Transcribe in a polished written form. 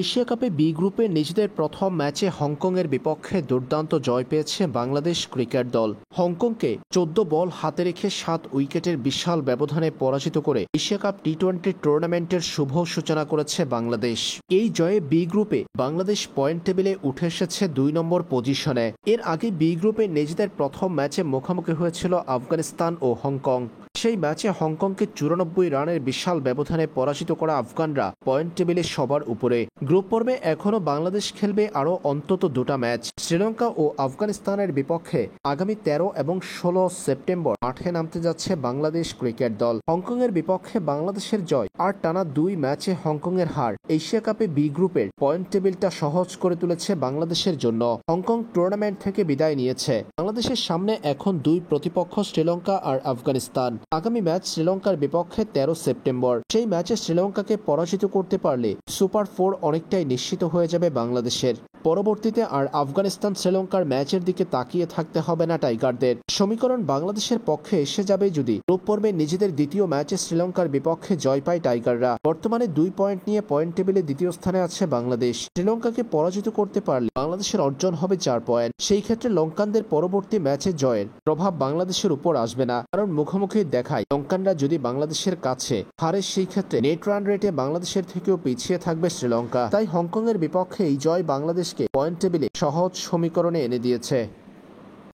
Asia কাপে B গ্রুপে নিজেদের প্রথম ম্যাচে হংকংয়ের বিপক্ষে দুর্দান্ত জয় পেয়েছে বাংলাদেশ ক্রিকেট দল। হংকংকে ১৪ বল হাতে রেখে ৭ উইকেটের বিশাল ব্যবধানে পরাজিত করে এশিয়া কাপ টি-20 টুর্নামেন্টের শুভ সূচনা করেছে বাংলাদেশ। এই জয়ে বি গ্রুপে বাংলাদেশ পয়েন্ট টেবিলে উঠে এসেছে ২ নম্বর পজিশনে। এর আগে বি গ্রুপে নিজেদের প্রথম ম্যাচে মুখোমুখি হয়েছিল আফগানিস্তান ও হংকং। সেই ম্যাচে হংকংকে ৯৪ রানের বিশাল ব্যবধানে পরাজিত করা আফগানরা পয়েন্ট টেবিলে সবার উপরে। গ্রুপ পর্বে এখনও বাংলাদেশ খেলবে আরও অন্তত ২টা ম্যাচ। শ্রীলঙ্কা ও আফগানিস্তানের বিপক্ষে আগামী ১৩ এবং ১৬ সেপ্টেম্বর মাঠে নামতে যাচ্ছে বাংলাদেশ ক্রিকেট দল। হংকংয়ের বিপক্ষে বাংলাদেশের জয় আর টানা ২ ম্যাচে হংকংয়ের হার এশিয়া কাপে বি গ্রুপের পয়েন্ট টেবিলটা সহজ করে তুলেছে বাংলাদেশের জন্য। হংকং টুর্নামেন্ট থেকে বিদায় নিয়েছে। বাংলাদেশের সামনে এখন ২ প্রতিপক্ষ শ্রীলঙ্কা আর আফগানিস্তান। আগামী ম্যাচ শ্রীলঙ্কার বিপক্ষে ১৩ সেপ্টেম্বর। সেই ম্যাচে শ্রীলঙ্কাকে পরাজিত করতে পারলে সুপার ৪ অনেকটাই নিশ্চিত হয়ে যাবে বাংলাদেশের। পরবর্তীতে আর আফগানিস্তান শ্রীলঙ্কার ম্যাচের দিকে তাকিয়ে থাকতে হবে না টাইগারদের। সমীকরণ বাংলাদেশের পক্ষে এসে যাবে যদি গ্রুপ পর্বে নিজেদের দ্বিতীয় ম্যাচে শ্রীলঙ্কার বিপক্ষে জয় পায় টাইগাররা। বর্তমানে ২ পয়েন্ট নিয়ে পয়েন্ট টেবিলে দ্বিতীয় স্থানে আছে বাংলাদেশ। শ্রীলঙ্কাকে পরাজিত করতে পারলে বাংলাদেশের অর্জন হবে ৪ পয়েন্ট। সেই ক্ষেত্রে লঙ্কানদের পরবর্তী ম্যাচে জয়ের প্রভাব বাংলাদেশের উপর আসবে না, কারণ মুখোমুখি দেখায় লঙ্কানরা যদি বাংলাদেশের কাছে হারে সেই ক্ষেত্রে নেট রান রেটে বাংলাদেশের থেকেও পিছিয়ে থাকবে শ্রীলঙ্কা। তাই হংকংয়ের বিপক্ষে এই জয় বাংলাদেশকে পয়েন্ট টেবিলে সহজ সমীকরণে এনে দিয়েছে।